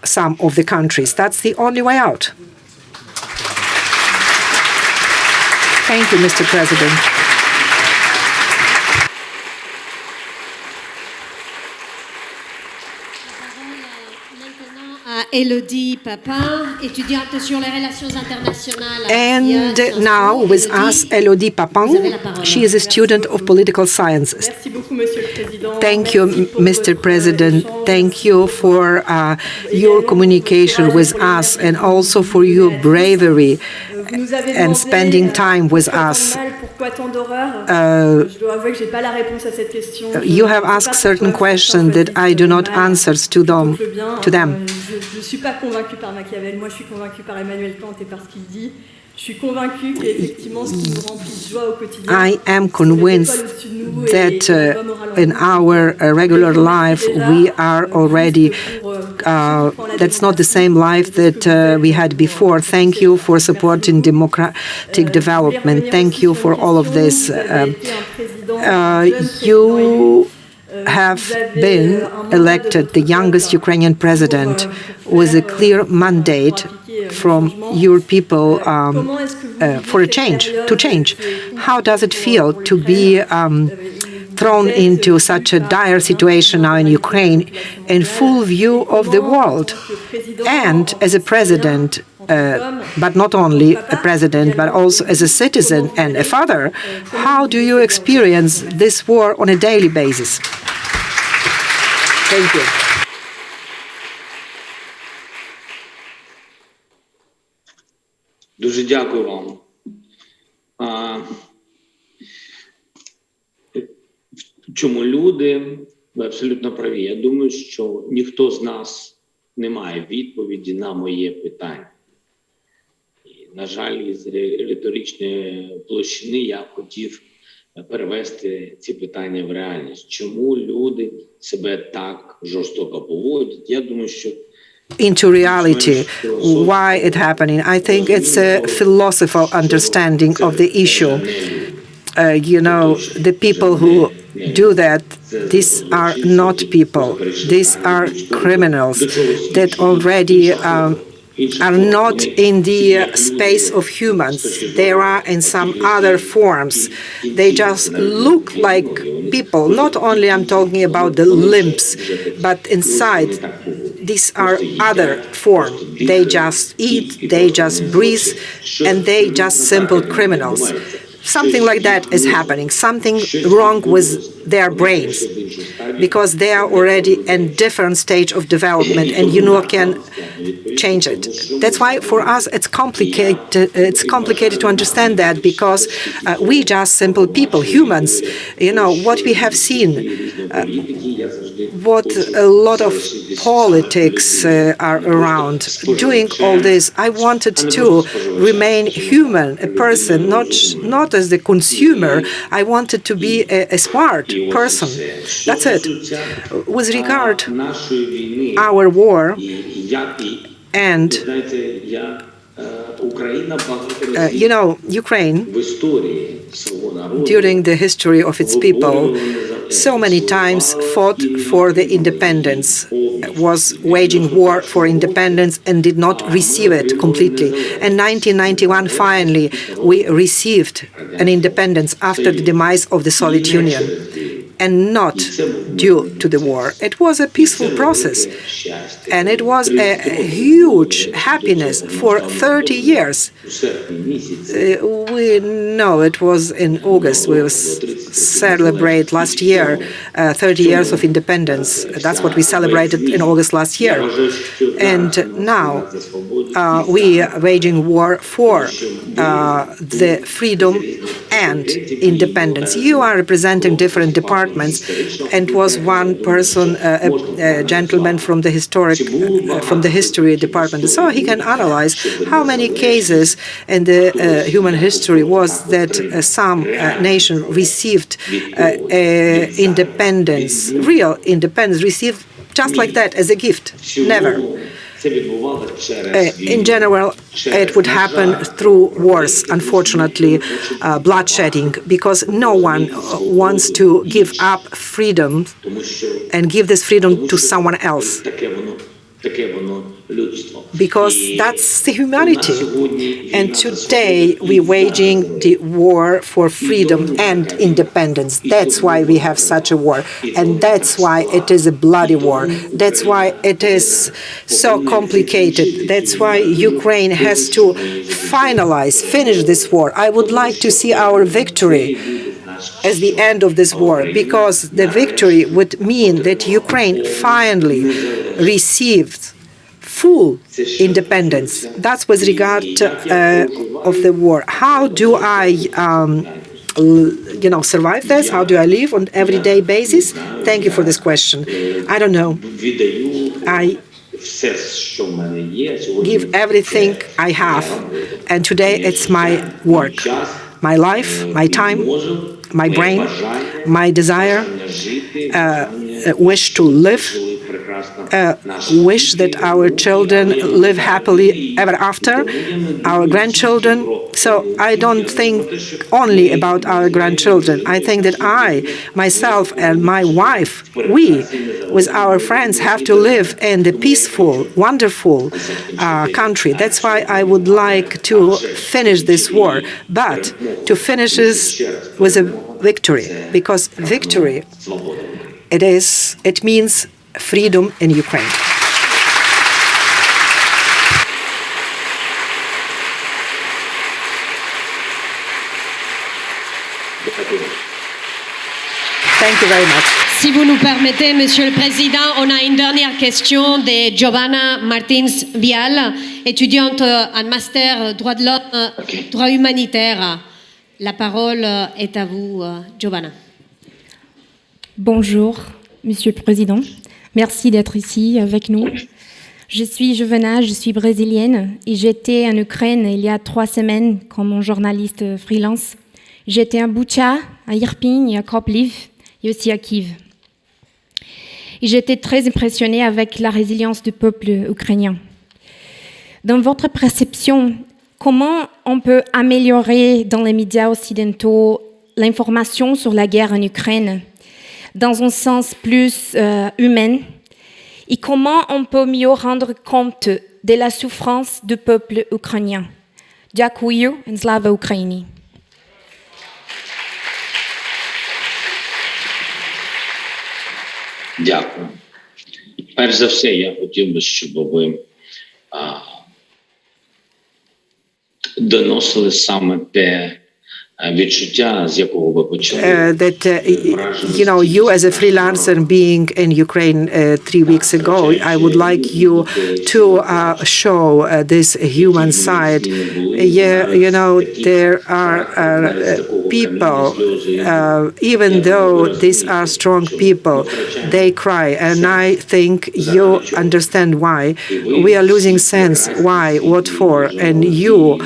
of the countries. That's the only way out. Thank you, Mr. President. Elodie Papin, étudiante sur les relations internationales. And now with us, Elodie Papin. She is a student of political sciences. Thank you, Mr. President. Thank you for your communication with us and also for your bravery and spending time with us. You have asked certain questions that I do not answer to them. Je ne suis pas convaincue par Machiavel. Moi, je suis convaincue par Emmanuel Kant et par ce qu'il dit. I am convinced that in our regular life we are already, that's not the same life that we had before. Thank you for supporting democratic development. Thank you for all of this. You have been elected the youngest Ukrainian president with a clear mandate from your people for a change, to change. How does it feel to be thrown into such a dire situation now in Ukraine in full view of the world? And as a president, but not only a president, but also as a citizen and a father, how do you experience this war on a daily basis? Thank you. Дуже дякую вам. Чому люди? Ви абсолютно праві. Я думаю, що ніхто з нас не має відповіді на моє питання. І, на жаль, із риторичної площини я хотів перевести ці питання в реальність. Чому люди себе так жорстоко поводять? Я думаю, що into reality, why it happening. I think it's a philosophical understanding of the issue. The people who do that, these are not people. These are criminals that already are not in the space of humans. They are in some other forms. They just look like people. Not only I'm talking about the limbs, but inside these are other forms. They just eat, they just breathe, and they just simple criminals. Something like that is happening. Something wrong with their brains, because they are already in different stage of development, and can change it. That's why for us it's complicated. It's complicated to understand that, because we just simple people, humans. What we have seen, what a lot of politics are around. Doing all this, I wanted to remain human, a person, not as the consumer. I wanted to be a smart person. That's it. With regard our war, and Ukraine, during the history of its people, so many times fought for the independence, was waging war for independence and did not receive it completely. In 1991, finally, we received an independence after the demise of the Soviet Union, and not due to the war. It was a peaceful process, and it was a huge happiness for 30 years. We know it was in August. We will celebrate last year 30 years of independence. That's what we celebrated in August last year. And now we are waging war for the freedom and independence. You are representing different departments, and was one person, a gentleman from the history department. So he can analyze how many cases in the human history was that some nation received independence, real independence, received just like that as a gift. Never. In general, it would happen through wars, unfortunately, bloodshedding, because no one wants to give up freedom and give this freedom to someone else, because that's the humanity. And today we're waging the war for freedom and independence. That's why we have such a war, and that's why it is a bloody war. That's why it is so complicated. That's why Ukraine has to finish this war. I would like to see our victory as the end of this war, because the victory would mean that Ukraine finally received full independence. That's with regard of the war. How do I survive this? How do I live on everyday basis? Thank you for this question. I don't know. I give everything I have. And today it's my work, my life, my time, my brain, my desire, wish to live, wish that our children live happily ever after, our grandchildren. So I don't think only about our grandchildren. I think that I, myself, and my wife, we, with our friends, have to live in the peaceful, wonderful country. That's why I would like to finish this war, but to finish this with a victory, because victory, it means freedom in Ukraine. Thank you very much. Si vous nous permettez, Monsieur le Président, on a une dernière question de Giovanna Martins Vial, étudiante en master droit de l'homme, droit humanitaire. La parole est à vous, Giovanna. Bonjour, Monsieur le Président. Merci d'être ici avec nous. Je suis Giovanna, je suis brésilienne et j'étais en Ukraine il y a 3 semaines comme journaliste freelance. J'étais à Boutcha, à Irpin et à Kropliv et aussi à Kiev. Et j'étais très impressionnée avec la résilience du peuple ukrainien. Dans votre perception, comment on peut améliorer dans les médias occidentaux l'information sur la guerre en Ukraine dans un sens plus humain, et comment on peut mieux rendre compte de la souffrance du peuple ukrainien? Дякую, слава Україні. Дякую. Перш за все, я хотів би, щоб ви доносили саме те відчуття, з якого ви почали. That you as a freelancer being in Ukraine 3 weeks ago, I would like you to show this human side. There are people, even though these are strong people, they cry, and I think you understand why. We are losing sense. Why? What for? And you,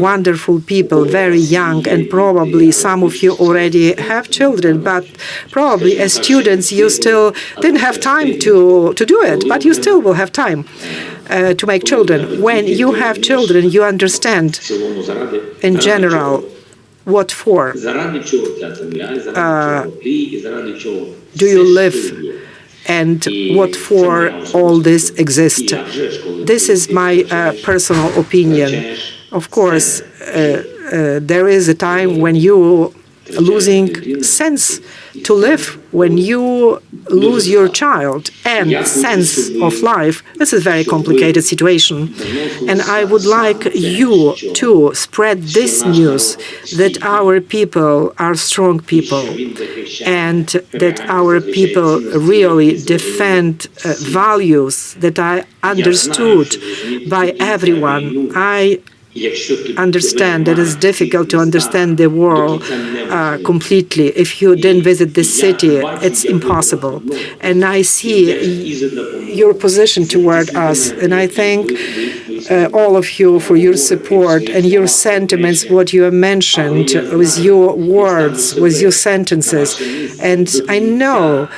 wonderful people, very young, and probably some of you already have children, but probably as students you still didn't have time to do it, but you still will have time to make children. When you have children, you understand in general what for. Do you live? And what for all this exists? This is my personal opinion. Of course, there is a time when you losing sense to live, when you lose your child and sense of life. This is a very complicated situation. And I would like you to spread this news that our people are strong people and that our people really defend values that are understood by everyone. I understand that it's difficult to understand the world completely. If you didn't visit this city, it's impossible. And I see your position toward us, and I thank all of you for your support and your sentiments, what you have mentioned with your words, with your sentences. And I know,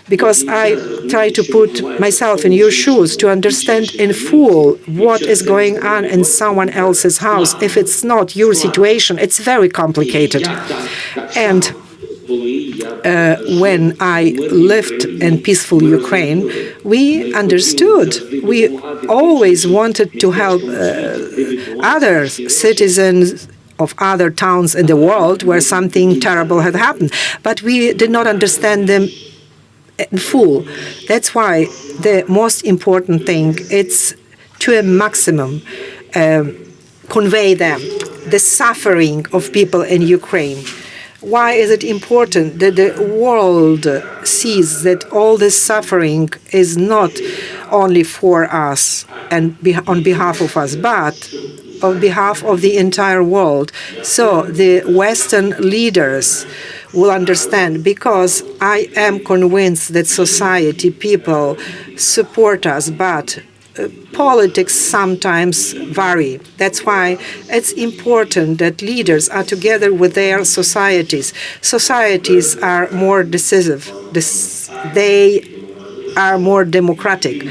because I try to put myself in your shoes to understand in full what is going on in someone else's house. If it's not your situation, it's very complicated. And when I lived in peaceful Ukraine, we understood. We always wanted to help other citizens of other towns in the world where something terrible had happened. But we did not understand them in full. That's why the most important thing is to a maximum convey them the suffering of people in Ukraine. Why is it important that the world sees that all this suffering is not only for us and on behalf of us, but on behalf of the entire world? So the Western leaders will understand, because I am convinced that society, people support us, but politics sometimes vary. That's why it's important that leaders are together with their societies. Societies are more decisive. They are more democratic.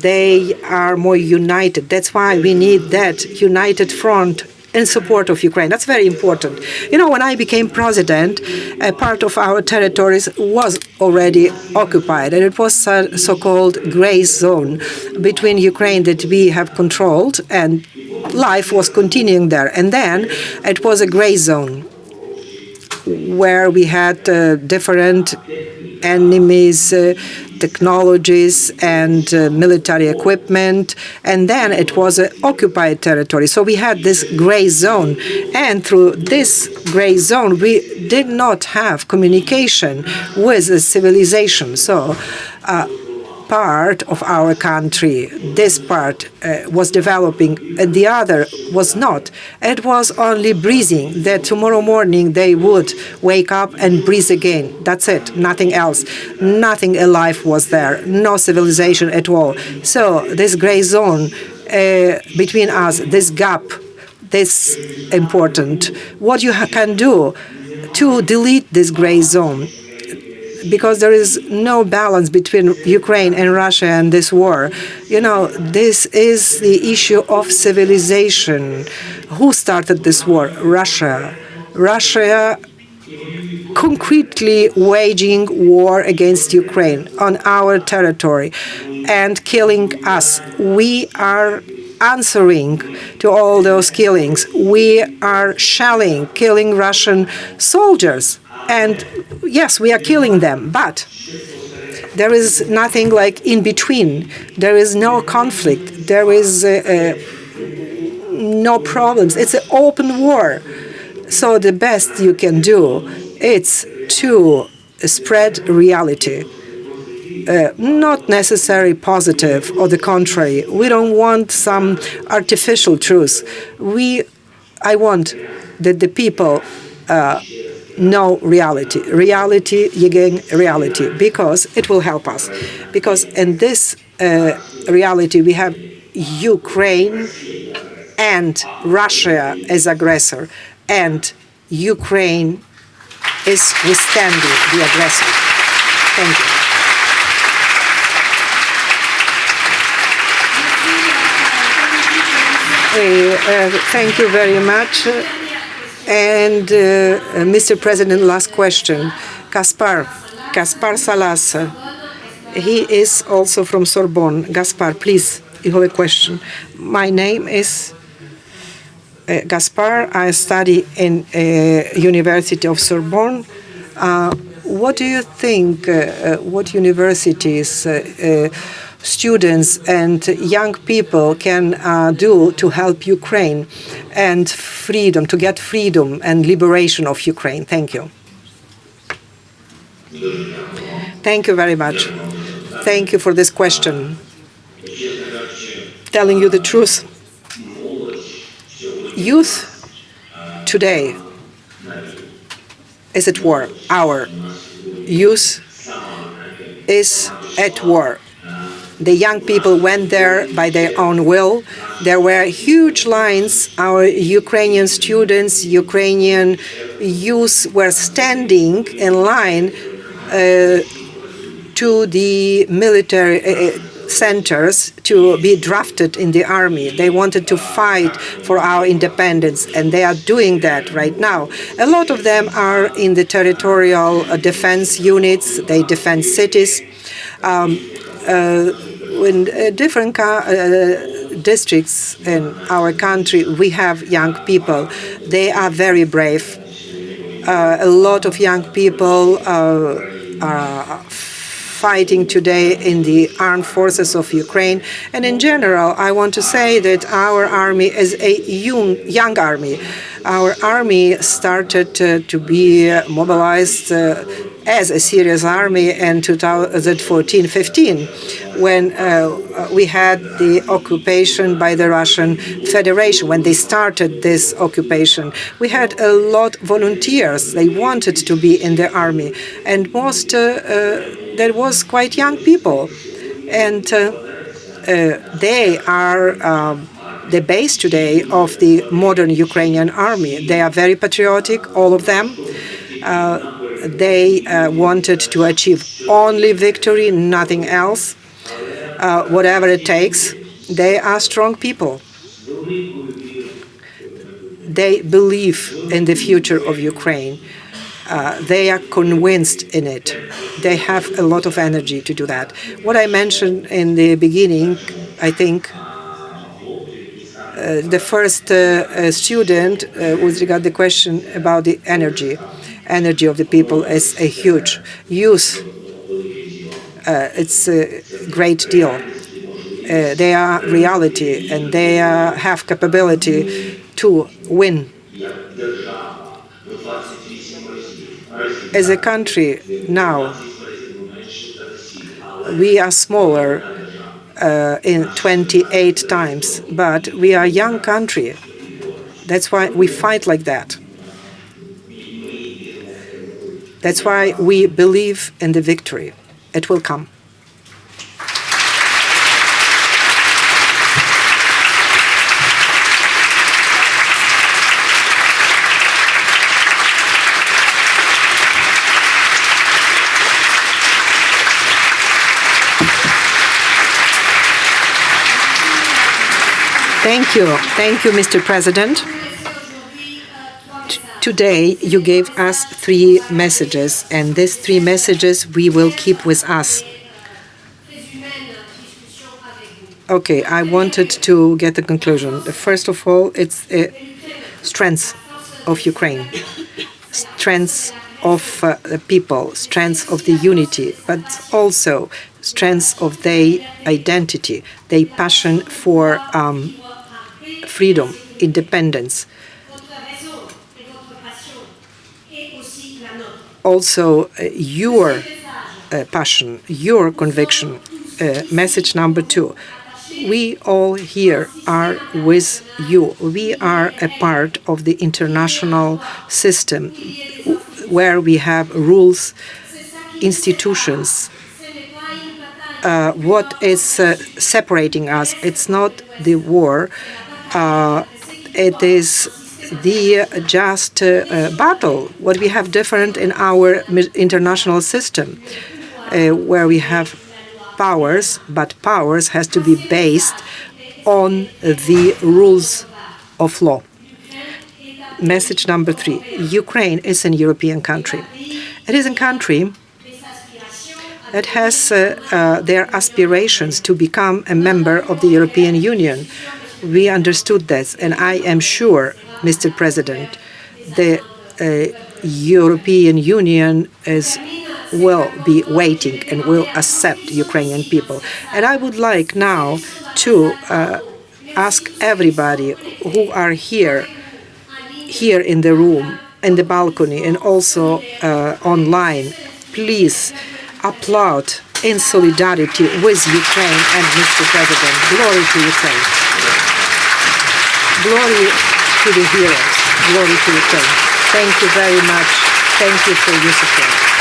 They are more united. That's why we need that united front in support of Ukraine. That's very important. When I became president, a part of our territories was already occupied, and it was a so-called gray zone between Ukraine that we have controlled, and life was continuing there. And then it was a gray zone where we had different enemies, technologies, and military equipment, and then it was an occupied territory. So we had this gray zone, and through this gray zone, we did not have communication with the civilization. So part of our country, this part was developing, and the other was not. It was only breathing, that tomorrow morning they would wake up and breathe again. That's it, nothing else. Nothing alive was there, no civilization at all. So this gray zone between us, this gap, this important. What you can do to delete this gray zone, because there is no balance between Ukraine and Russia and this war. This is the issue of civilization. Who started this war? Russia. Russia concretely waging war against Ukraine on our territory and killing us. We are answering to all those killings. We are shelling, killing Russian soldiers. And yes, we are killing them, but there is nothing like in between. There is no conflict. There is no problems. It's an open war. So the best you can do is to spread reality. Not necessarily positive or the contrary. We don't want some artificial truth. I want that the people know reality. Reality, again, reality, because it will help us. Because in this reality, we have Ukraine and Russia as aggressor, and Ukraine is withstanding the aggressor. Thank you. Thank you very much. And Mr. President, last question. Gaspar Salas. He is also from Sorbonne. Gaspar, please, you have a question. My name is Gaspar. I study in University of Sorbonne. What do you think, what universities, students and young people can do to help Ukraine and freedom, to get freedom and liberation of Ukraine? Thank you. Thank you very much. Thank you for this question. Telling you the truth, youth today is at war. Our youth is at war. The young people went there by their own will. There were huge lines. Our Ukrainian students, Ukrainian youth were standing in line to the military centers to be drafted in the army. They wanted to fight for our independence, and they are doing that right now. A lot of them are in the territorial defense units. They defend cities. In different districts in our country, we have young people. They are very brave. A lot of young people are fighting today in the armed forces of Ukraine. And in general, I want to say that our army is a young army. Our army started to be mobilized as a serious army in 2014-15, when we had the occupation by the Russian Federation. When they started this occupation, we had a lot of volunteers. They wanted to be in the army, and most there was quite young people, and they are the base today of the modern Ukrainian army. They are very patriotic, all of them. They wanted to achieve only victory, nothing else, whatever it takes. They are strong people. They believe in the future of Ukraine. They are convinced in it. They have a lot of energy to do that. What I mentioned in the beginning, I think, the first student with regard to the question about the energy of the people is a huge use. It's a great deal. They are reality, and they have capability to win. As a country now, we are smaller in 28 times, but we are a young country. That's why we fight like that. That's why we believe in the victory. It will come. Thank you, Mr. President. Today, you gave us 3 messages, and these 3 messages we will keep with us. Okay, I wanted to get the conclusion. First of all, it's strength of Ukraine, strength of the people, strength of the unity, but also strength of their identity, their passion for freedom, independence. Also, your passion, your conviction. Message number 2. We all here are with you. We are a part of the international system where we have rules, institutions. What is separating us? It's not the war. It is the just battle. What we have different in our international system, where we have powers, but powers has to be based on the rules of law. Message number 3. Ukraine is an European country. It is a country that has their aspirations to become a member of the European Union. We understood this, and I am sure, Mr. President, the European Union will be waiting and will accept Ukrainian people. And I would like now to ask everybody who are here in the room, in the balcony, and also online, please applaud in solidarity with Ukraine and Mr. President. Glory to Ukraine. Glory to the heroes. Glory to Ukraine. Thank you very much. Thank you for your support.